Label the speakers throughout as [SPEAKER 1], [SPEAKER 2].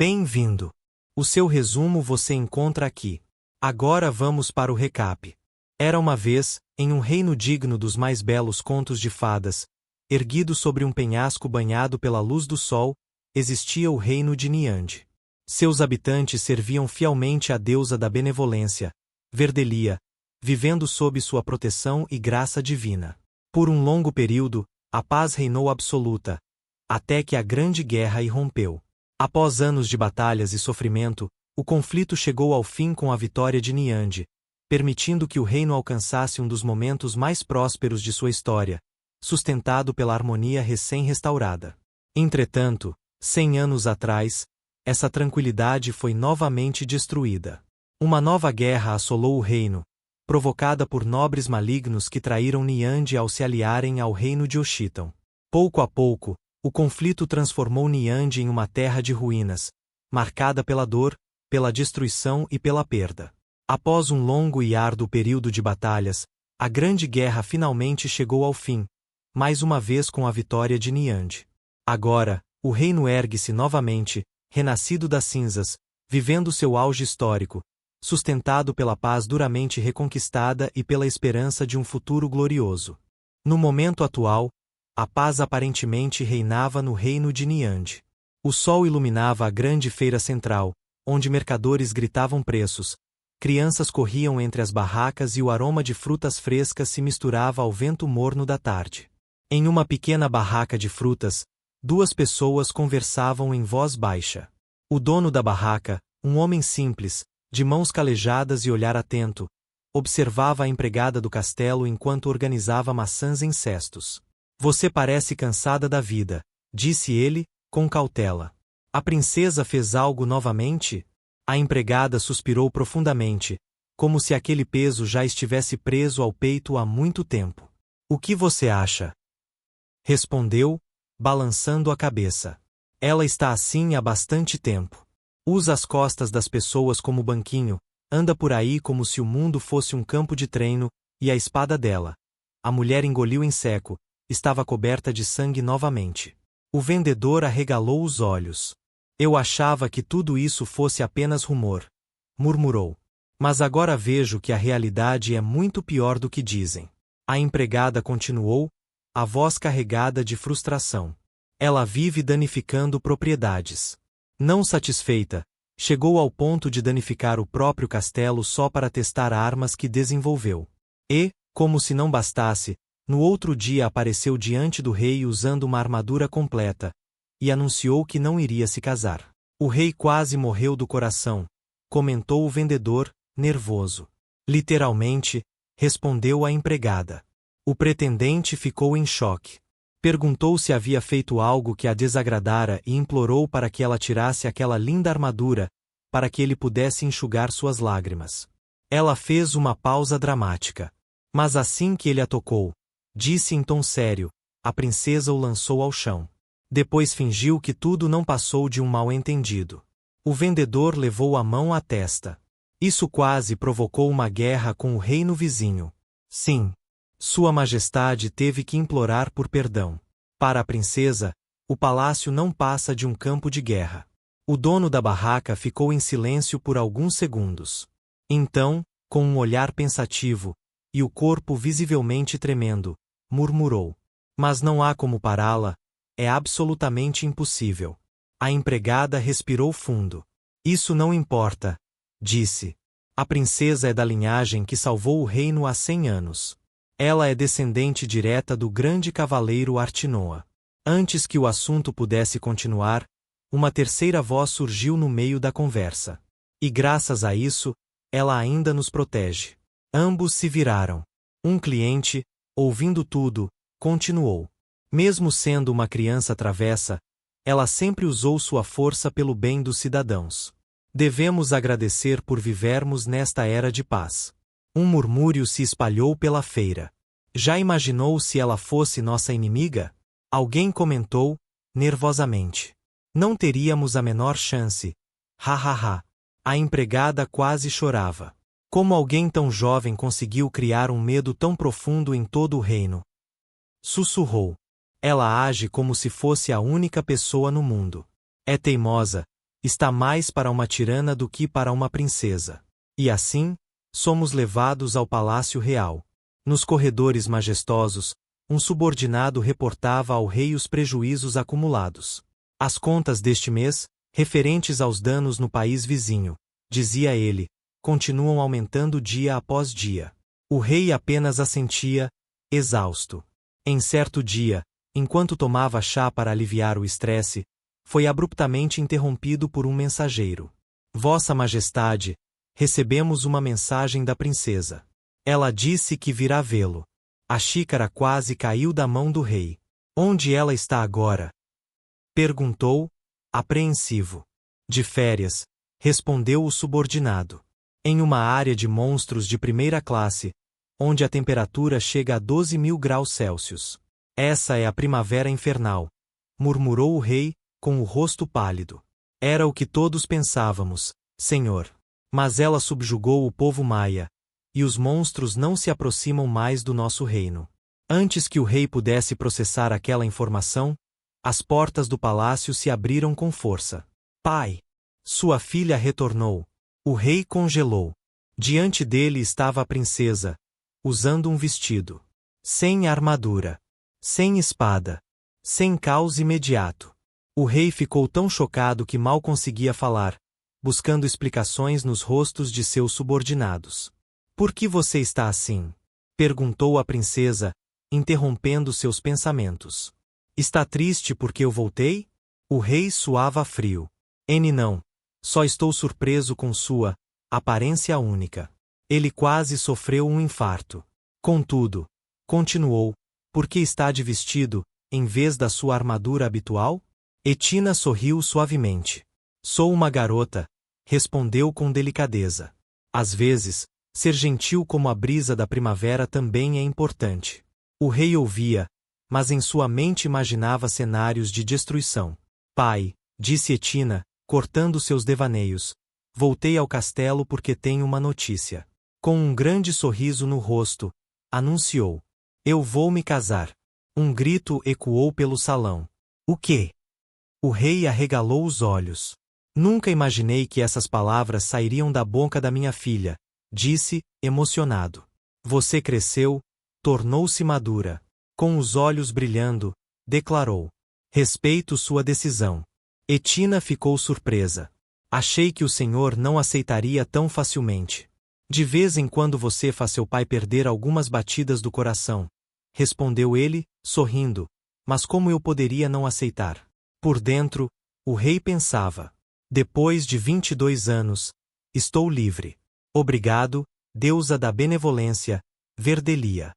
[SPEAKER 1] Bem-vindo! O seu resumo você encontra aqui. Agora vamos para o recap. Era uma vez, em um reino digno dos mais belos contos de fadas, erguido sobre um penhasco banhado pela luz do sol, existia o reino de Niande. Seus habitantes serviam fielmente à deusa da benevolência, Verdelia, vivendo sob sua proteção e graça divina. Por um longo período, a paz reinou absoluta, até que a Grande Guerra irrompeu. Após anos de batalhas e sofrimento, o conflito chegou ao fim com a vitória de Niande, permitindo que o reino alcançasse um dos momentos mais prósperos de sua história, sustentado pela harmonia recém-restaurada. Entretanto, 100 anos atrás, essa tranquilidade foi novamente destruída. Uma nova guerra assolou o reino, provocada por nobres malignos que traíram Niande ao se aliarem ao reino de Oshiton. Pouco a pouco, o conflito transformou Niande em uma terra de ruínas, marcada pela dor, pela destruição e pela perda. Após um longo e árduo período de batalhas, a Grande Guerra finalmente chegou ao fim, mais uma vez com a vitória de Niande. Agora, o reino ergue-se novamente, renascido das cinzas, vivendo seu auge histórico, sustentado pela paz duramente reconquistada e pela esperança de um futuro glorioso. No momento atual, a paz aparentemente reinava no reino de Niande. O sol iluminava a grande feira central, onde mercadores gritavam preços, crianças corriam entre as barracas e o aroma de frutas frescas se misturava ao vento morno da tarde. Em uma pequena barraca de frutas, duas pessoas conversavam em voz baixa. O dono da barraca, um homem simples, de mãos calejadas e olhar atento, observava a empregada do castelo enquanto organizava maçãs em cestos. Você parece cansada da vida, disse ele, com cautela. A princesa fez algo novamente? A empregada suspirou profundamente, como se aquele peso já estivesse preso ao peito há muito tempo. O que você acha? Respondeu, balançando a cabeça. Ela está assim há bastante tempo. Usa as costas das pessoas como banquinho, anda por aí como se o mundo fosse um campo de treino, e a espada dela. A mulher engoliu em seco, estava coberta de sangue novamente. O vendedor arregalou os olhos. Eu achava que tudo isso fosse apenas rumor, murmurou. Mas agora vejo que a realidade é muito pior do que dizem. A empregada continuou, a voz carregada de frustração. Ela vive danificando propriedades. Não satisfeita, chegou ao ponto de danificar o próprio castelo só para testar armas que desenvolveu. E, como se não bastasse, no outro dia apareceu diante do rei usando uma armadura completa, e anunciou que não iria se casar. O rei quase morreu do coração, comentou o vendedor, nervoso. Literalmente, respondeu a empregada. O pretendente ficou em choque. Perguntou se havia feito algo que a desagradara e implorou para que ela tirasse aquela linda armadura, para que ele pudesse enxugar suas lágrimas. Ela fez uma pausa dramática. Mas assim que ele a tocou, disse em tom sério, a princesa o lançou ao chão. Depois fingiu que tudo não passou de um mal-entendido. O vendedor levou a mão à testa. Isso quase provocou uma guerra com o reino vizinho. Sim. Sua Majestade teve que implorar por perdão. Para a princesa, o palácio não passa de um campo de guerra. O dono da barraca ficou em silêncio por alguns segundos. Então, com um olhar pensativo, e o corpo visivelmente tremendo, murmurou. Mas não há como pará-la, é absolutamente impossível. A empregada respirou fundo. Isso não importa, disse. A princesa é da linhagem que salvou o reino há 100 anos. Ela é descendente direta do grande cavaleiro Artinoa. Antes que o assunto pudesse continuar, uma terceira voz surgiu no meio da conversa. E graças a isso, ela ainda nos protege. Ambos se viraram. Um cliente, ouvindo tudo, continuou. Mesmo sendo uma criança travessa, ela sempre usou sua força pelo bem dos cidadãos. Devemos agradecer por vivermos nesta era de paz. Um murmúrio se espalhou pela feira. Já imaginou se ela fosse nossa inimiga? Alguém comentou, nervosamente. Não teríamos a menor chance. Ha ha ha. A empregada quase chorava. Como alguém tão jovem conseguiu criar um medo tão profundo em todo o reino? Sussurrou. Ela age como se fosse a única pessoa no mundo. É teimosa, Está mais para uma tirana do que para uma princesa. E assim, somos levados ao palácio real. Nos corredores majestosos, um subordinado reportava ao rei os prejuízos acumulados. As contas deste mês, referentes aos danos no país vizinho, dizia ele, continuam aumentando dia após dia. O rei apenas assentia, exausto. Em certo dia, enquanto tomava chá para aliviar o estresse, foi abruptamente interrompido por um mensageiro. Vossa Majestade, recebemos uma mensagem da princesa. Ela disse que virá vê-lo. A xícara quase caiu da mão do rei. Onde ela está agora? Perguntou, apreensivo. De férias, respondeu o subordinado. Em uma área de monstros de primeira classe, onde a temperatura chega a 12.000 graus Celsius. Essa é a primavera infernal, murmurou o rei, com o rosto pálido. Era o que todos pensávamos, senhor. Mas ela subjugou o povo maia, e os monstros não se aproximam mais do nosso reino. Antes que o rei pudesse processar aquela informação, as portas do palácio se abriram com força. Pai! Sua filha retornou. O rei congelou. Diante dele estava a princesa, usando um vestido. Sem armadura. Sem espada. Sem caos imediato. O rei ficou tão chocado que mal conseguia falar, buscando explicações nos rostos de seus subordinados. Por que você está assim? Perguntou a princesa, interrompendo seus pensamentos. Está triste porque eu voltei? O rei suava frio. Não. Só estou surpreso com sua aparência única. Ele quase sofreu um infarto. Contudo, continuou, por que está de vestido, em vez da sua armadura habitual? Etina sorriu suavemente. Sou uma garota, respondeu com delicadeza. Às vezes, ser gentil como a brisa da primavera também é importante. O rei ouvia, mas em sua mente imaginava cenários de destruição. Pai, disse Etina, cortando seus devaneios, voltei ao castelo porque tenho uma notícia. Com um grande sorriso no rosto, anunciou. Eu vou me casar. Um grito ecoou pelo salão. O quê? O rei arregalou os olhos. Nunca imaginei que essas palavras sairiam da boca da minha filha, disse, emocionado. Você cresceu, tornou-se madura. Com os olhos brilhando, declarou. Respeito sua decisão. Etina ficou surpresa. Achei que o senhor não aceitaria tão facilmente. De vez em quando você faz seu pai perder algumas batidas do coração. Respondeu ele, sorrindo. Mas como eu poderia não aceitar? Por dentro, o rei pensava. Depois de 22 anos, estou livre. Obrigado, deusa da benevolência, Verdelia.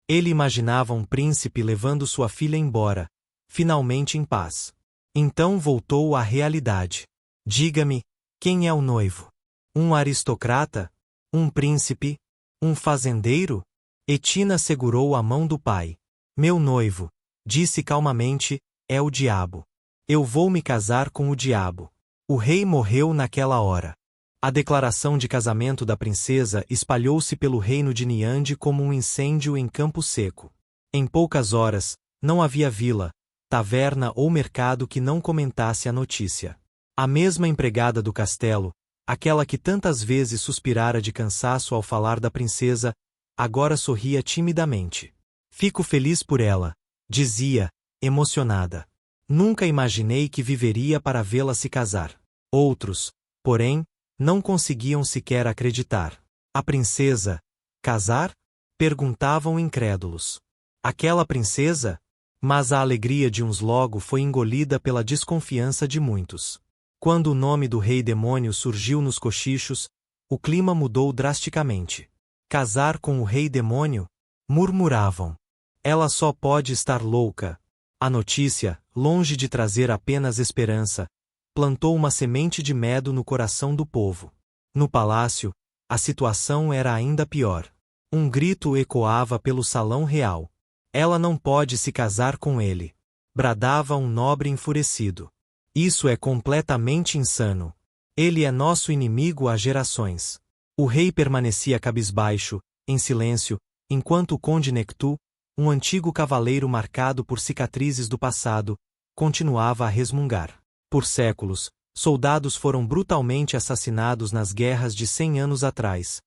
[SPEAKER 1] Ele imaginava um príncipe levando sua filha embora, finalmente em paz. Então voltou à realidade. Diga-me, quem é o noivo? Um aristocrata? Um príncipe? Um fazendeiro? Etina segurou a mão do pai. Meu noivo, disse calmamente, é o diabo. Eu vou me casar com o diabo. O rei morreu naquela hora. A declaração de casamento da princesa espalhou-se pelo reino de Niande como um incêndio em campo seco. Em poucas horas, não havia vila, taverna ou mercado que não comentasse a notícia. A mesma empregada do castelo, aquela que tantas vezes suspirara de cansaço ao falar da princesa, agora sorria timidamente. Fico feliz por ela, dizia, emocionada. Nunca imaginei que viveria para vê-la se casar. Outros, porém, não conseguiam sequer acreditar. A princesa, casar? Perguntavam incrédulos. Aquela princesa? Mas a alegria de uns logo foi engolida pela desconfiança de muitos. Quando o nome do rei demônio surgiu nos cochichos, o clima mudou drasticamente. Casar com o rei demônio? Murmuravam. Ela só pode estar louca. A notícia, longe de trazer apenas esperança, plantou uma semente de medo no coração do povo. No palácio, a situação era ainda pior. Um grito ecoava pelo salão real. Ela não pode se casar com ele. Bradava um nobre enfurecido. Isso é completamente insano. Ele é nosso inimigo há gerações. O rei permanecia cabisbaixo, em silêncio, enquanto o conde Nectu, um antigo cavaleiro marcado por cicatrizes do passado, continuava a resmungar. Por séculos, Soldados foram brutalmente assassinados nas guerras de 100 anos atrás,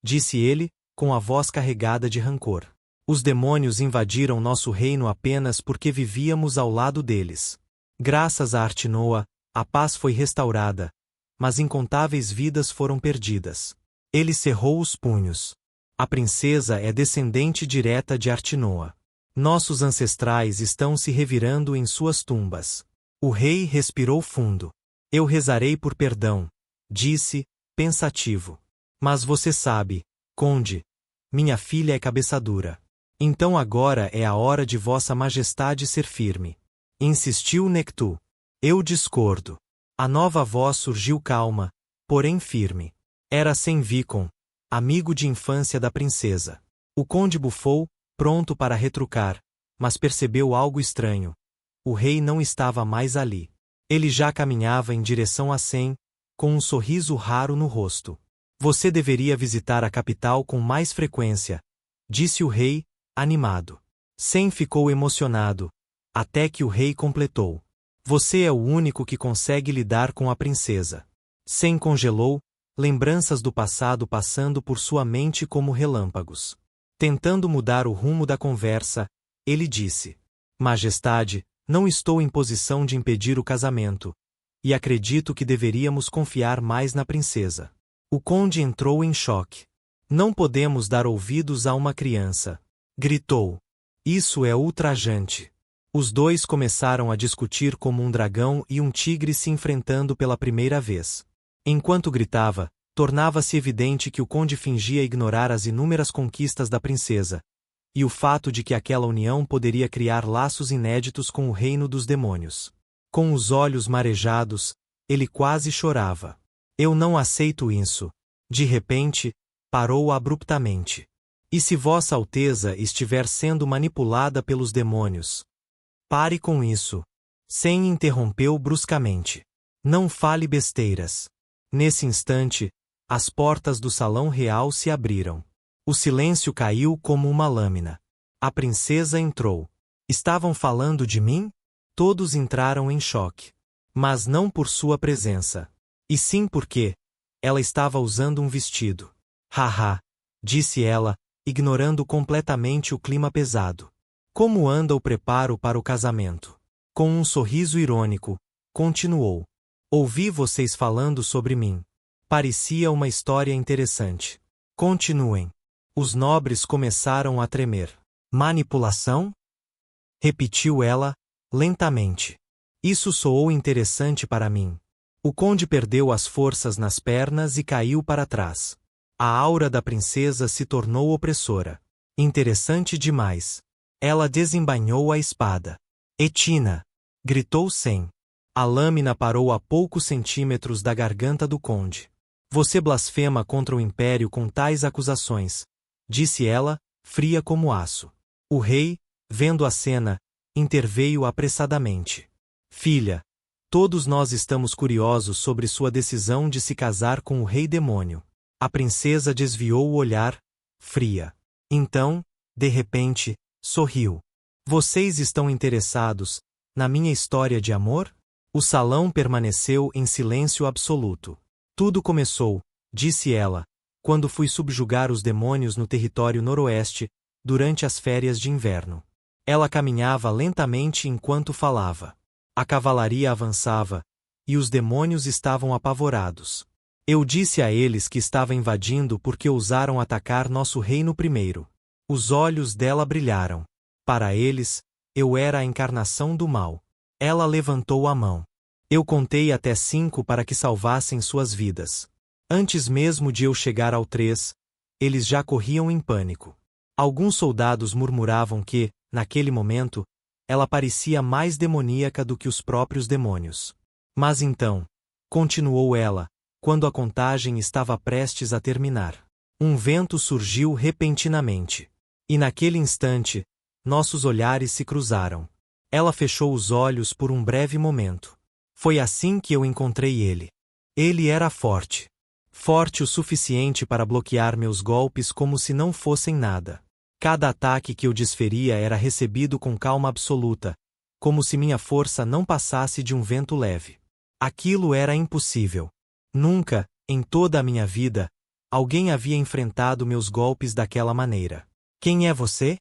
[SPEAKER 1] disse ele, com a voz carregada de rancor. Os demônios invadiram nosso reino apenas porque vivíamos ao lado deles. Graças a Artinoa, a paz foi restaurada, mas incontáveis vidas foram perdidas. Ele cerrou os punhos. A princesa é descendente direta de Artinoa. Nossos ancestrais estão se revirando em suas tumbas. O rei respirou fundo. Eu rezarei por perdão, disse, pensativo. Mas você sabe, conde, minha filha é cabeça dura. Então agora é a hora de vossa majestade ser firme. Insistiu Nectu. Eu discordo. A nova voz surgiu calma, porém firme. Era Senvicon, amigo de infância da princesa. O conde bufou, pronto para retrucar, mas percebeu algo estranho. O rei não estava mais ali. Ele já caminhava em direção a Sen, com um sorriso raro no rosto. Você deveria visitar a capital com mais frequência, disse o rei, animado. Sen ficou emocionado, até que o rei completou. Você é o único que consegue lidar com a princesa. Sen congelou, lembranças do passado passando por sua mente como relâmpagos. Tentando mudar o rumo da conversa, ele disse: Majestade, não estou em posição de impedir o casamento, e acredito que deveríamos confiar mais na princesa. O conde entrou em choque. Não podemos dar ouvidos a uma criança, gritou. Isso é ultrajante. Os dois começaram a discutir como um dragão e um tigre se enfrentando pela primeira vez. Enquanto gritava, tornava-se evidente que o conde fingia ignorar as inúmeras conquistas da princesa, e o fato de que aquela união poderia criar laços inéditos com o reino dos demônios. Com os olhos marejados, ele quase chorava. Eu não aceito isso. De repente, parou abruptamente. E se Vossa Alteza estiver sendo manipulada pelos demônios? Pare com isso. Sen interrompeu bruscamente. Não fale besteiras. Nesse instante, as portas do salão real se abriram. O silêncio caiu como uma lâmina. A princesa entrou. Estavam falando de mim? Todos entraram em choque. Mas não por sua presença. E sim porque ela estava usando um vestido. Haha, disse ela, ignorando completamente o clima pesado. Como anda o preparo para o casamento? Com um sorriso irônico, continuou. Ouvi vocês falando sobre mim. Parecia uma história interessante. Continuem. Os nobres começaram a tremer. Manipulação? Repetiu ela, lentamente. Isso soou interessante para mim. O conde perdeu as forças nas pernas e caiu para trás. A aura da princesa se tornou opressora. Interessante demais. Ela desembainhou a espada. Etina! Gritou Sen. A lâmina parou a poucos centímetros da garganta do conde. Você blasfema contra o império com tais acusações, disse ela, fria como aço. O rei, vendo a cena, interveio apressadamente. Filha, todos nós estamos curiosos sobre sua decisão de se casar com o rei demônio. A princesa desviou o olhar, fria. Então, de repente, sorriu. Vocês estão interessados na minha história de amor? O salão permaneceu em silêncio absoluto. Tudo começou, disse ela, quando fui subjugar os demônios no território noroeste, durante as férias de inverno. Ela caminhava lentamente enquanto falava. A cavalaria avançava, e os demônios estavam apavorados. Eu disse a eles que estava invadindo porque ousaram atacar nosso reino primeiro. Os olhos dela brilharam. Para eles, eu era a encarnação do mal. Ela levantou a mão. Eu contei até 5 para que salvassem suas vidas. Antes mesmo de eu chegar ao 3, eles já corriam em pânico. Alguns soldados murmuravam que, naquele momento, ela parecia mais demoníaca do que os próprios demônios. Mas então, continuou ela, quando a contagem estava prestes a terminar, um vento surgiu repentinamente. E naquele instante, nossos olhares se cruzaram. Ela fechou os olhos por um breve momento. Foi assim que eu encontrei ele. Ele era forte. Forte o suficiente para bloquear meus golpes como se não fossem nada. Cada ataque que eu desferia era recebido com calma absoluta, como se minha força não passasse de um vento leve. Aquilo era impossível. Nunca, em toda a minha vida, alguém havia enfrentado meus golpes daquela maneira. Quem é você?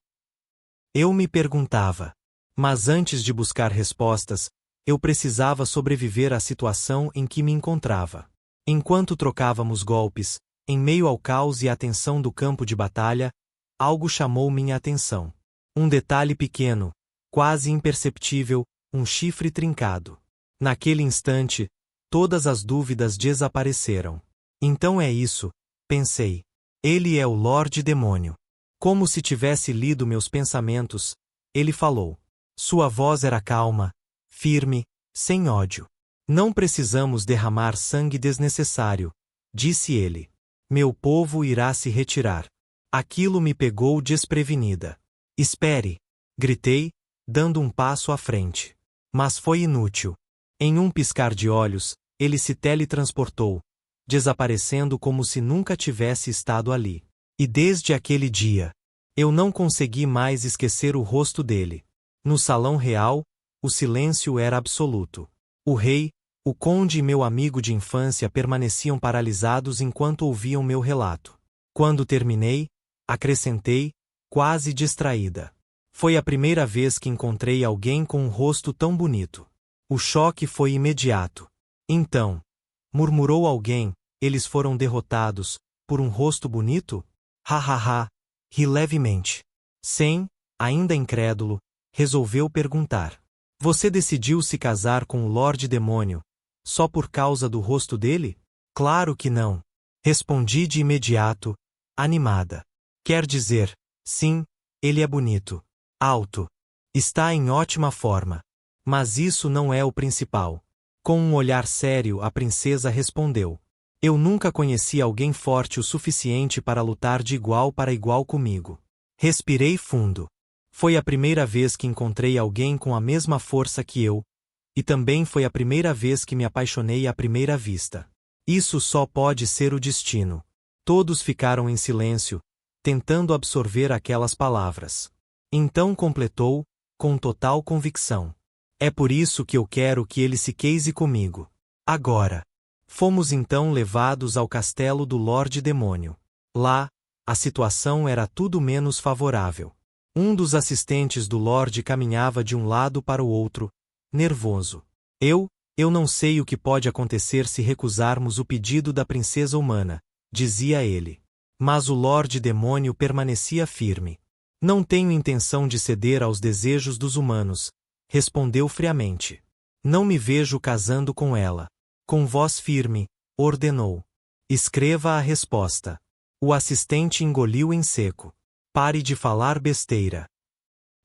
[SPEAKER 1] Eu me perguntava. Mas antes de buscar respostas, eu precisava sobreviver à situação em que me encontrava. Enquanto trocávamos golpes, em meio ao caos e à tensão do campo de batalha, algo chamou minha atenção. Um detalhe pequeno, quase imperceptível, um chifre trincado. Naquele instante, todas as dúvidas desapareceram. Então é isso, pensei. Ele é o Lorde Demônio. Como se tivesse lido meus pensamentos, ele falou. Sua voz era calma, firme, sem ódio. Não precisamos derramar sangue desnecessário, disse ele. Meu povo irá se retirar. Aquilo me pegou desprevenida. Espere! Gritei, dando um passo à frente. Mas foi inútil. Em um piscar de olhos, ele se teletransportou, desaparecendo como se nunca tivesse estado ali. E desde aquele dia, eu não consegui mais esquecer o rosto dele. No salão real, o silêncio era absoluto. O rei, o conde e meu amigo de infância permaneciam paralisados enquanto ouviam meu relato. Quando terminei, acrescentei, quase distraída. Foi a primeira vez que encontrei alguém com um rosto tão bonito. O choque foi imediato. Então, murmurou alguém, eles foram derrotados, por um rosto bonito? Ha, ri levemente. Sem, ainda incrédulo, resolveu perguntar. Você decidiu se casar com o Lorde Demônio, só por causa do rosto dele? Claro que não. Respondi de imediato, animada. Quer dizer, sim, ele é bonito. Alto. Está em ótima forma. Mas isso não é o principal. Com um olhar sério, a princesa respondeu. Eu nunca conheci alguém forte o suficiente para lutar de igual para igual comigo. Respirei fundo. Foi a primeira vez que encontrei alguém com a mesma força que eu, e também foi a primeira vez que me apaixonei à primeira vista. Isso só pode ser o destino. Todos ficaram em silêncio, tentando absorver aquelas palavras. Então completou, com total convicção. É por isso que eu quero que ele se case comigo. Agora. Fomos então levados ao castelo do Lorde Demônio. Lá, a situação era tudo menos favorável. Um dos assistentes do Lorde caminhava de um lado para o outro, nervoso. Eu não sei o que pode acontecer se recusarmos o pedido da princesa humana, dizia ele. Mas o Lorde Demônio permanecia firme. Não tenho intenção de ceder aos desejos dos humanos, respondeu friamente. Não me vejo casando com ela. Com voz firme, ordenou. Escreva a resposta. O assistente engoliu em seco. Pare de falar besteira.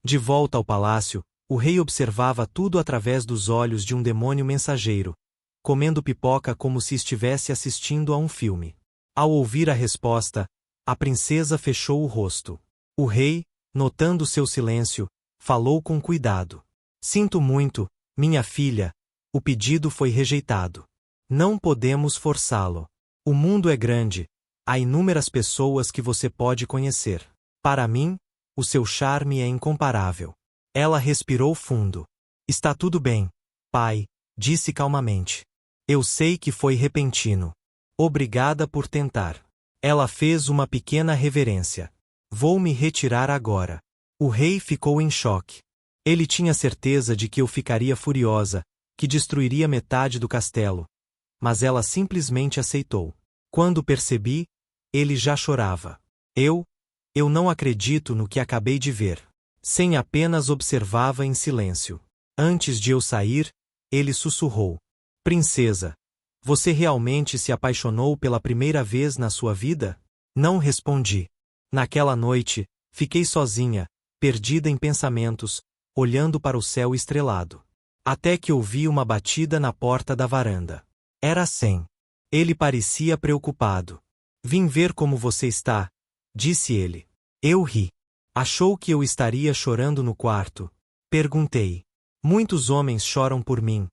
[SPEAKER 1] De volta ao palácio, o rei observava tudo através dos olhos de um demônio mensageiro, comendo pipoca como se estivesse assistindo a um filme. Ao ouvir a resposta, a princesa fechou o rosto. O rei, notando seu silêncio, falou com cuidado. Sinto muito, minha filha, o pedido foi rejeitado. Não podemos forçá-lo. O mundo é grande, há inúmeras pessoas que você pode conhecer. Para mim, o seu charme é incomparável. Ela respirou fundo. Está tudo bem, pai, disse calmamente. Eu sei que foi repentino. Obrigada por tentar. Ela fez uma pequena reverência. Vou me retirar agora. O rei ficou em choque. Ele tinha certeza de que eu ficaria furiosa, que destruiria metade do castelo. Mas ela simplesmente aceitou. Quando percebi, ele já chorava. Eu não acredito no que acabei de ver. Sem apenas observava em silêncio. Antes de eu sair, ele sussurrou. Princesa, você realmente se apaixonou pela primeira vez na sua vida? Não respondi. Naquela noite, fiquei sozinha, perdida em pensamentos, olhando para o céu estrelado. Até que ouvi uma batida na porta da varanda. Era Sam. Ele parecia preocupado. Vim ver como você está, disse ele. Eu ri. Achou que eu estaria chorando no quarto? Perguntei. Muitos homens choram por mim,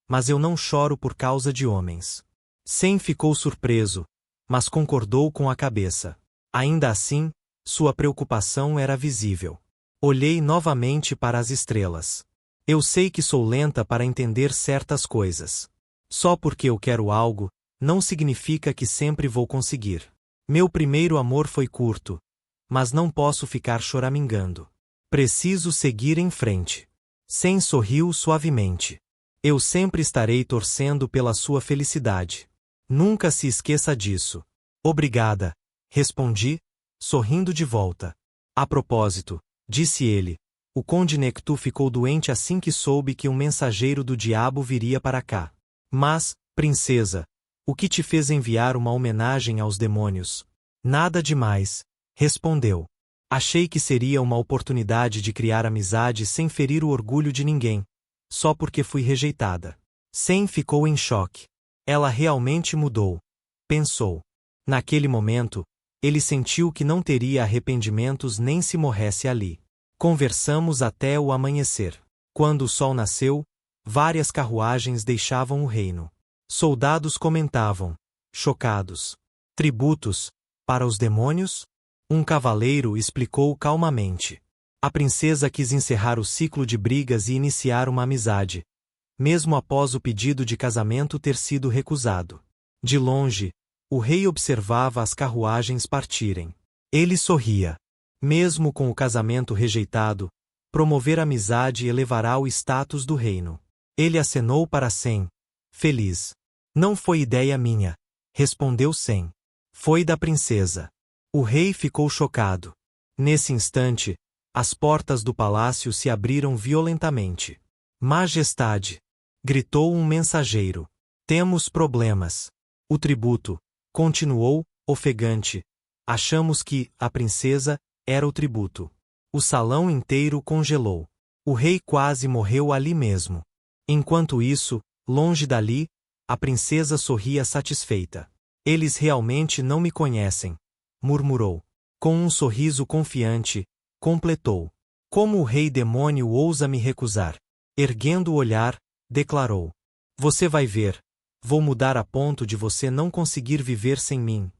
[SPEAKER 1] mas eu não choro por causa de homens. Sam ficou surpreso, mas concordou com a cabeça. Ainda assim, sua preocupação era visível. Olhei novamente para as estrelas. Eu sei que sou lenta para entender certas coisas. Só porque eu quero algo, não significa que sempre vou conseguir. Meu primeiro amor foi curto, mas não posso ficar choramingando. Preciso seguir em frente. Sen sorriu suavemente. Eu sempre estarei torcendo pela sua felicidade. Nunca se esqueça disso. Obrigada, respondi, sorrindo de volta. A propósito, disse ele, o Conde Nectu ficou doente assim que soube que um mensageiro do diabo viria para cá. Mas, princesa, o que te fez enviar uma homenagem aos demônios? Nada demais, respondeu. Achei que seria uma oportunidade de criar amizade sem ferir o orgulho de ninguém, só porque fui rejeitada. Sen ficou em choque. Ela realmente mudou, pensou. Naquele momento, ele sentiu que não teria arrependimentos nem se morresse ali. Conversamos até o amanhecer. Quando o sol nasceu, várias carruagens deixavam o reino. Soldados comentavam, chocados. Tributos, para os demônios? Um cavaleiro explicou calmamente. A princesa quis encerrar o ciclo de brigas e iniciar uma amizade, mesmo após o pedido de casamento ter sido recusado. De longe, o rei observava as carruagens partirem. Ele sorria. Mesmo com o casamento rejeitado, promover amizade elevará o status do reino. Ele acenou para Sen, feliz. Não foi ideia minha, respondeu Sen. Foi da princesa. O rei ficou chocado. Nesse instante, as portas do palácio se abriram violentamente. Majestade! Gritou um mensageiro. Temos problemas. O tributo, continuou, ofegante. Achamos que a princesa era o tributo. O salão inteiro congelou. O rei quase morreu ali mesmo. Enquanto isso, longe dali, a princesa sorria satisfeita. Eles realmente não me conhecem, murmurou. Com um sorriso confiante, completou. Como o rei demônio ousa me recusar? Erguendo o olhar, declarou. Você vai ver. Vou mudar a ponto de você não conseguir viver sem mim.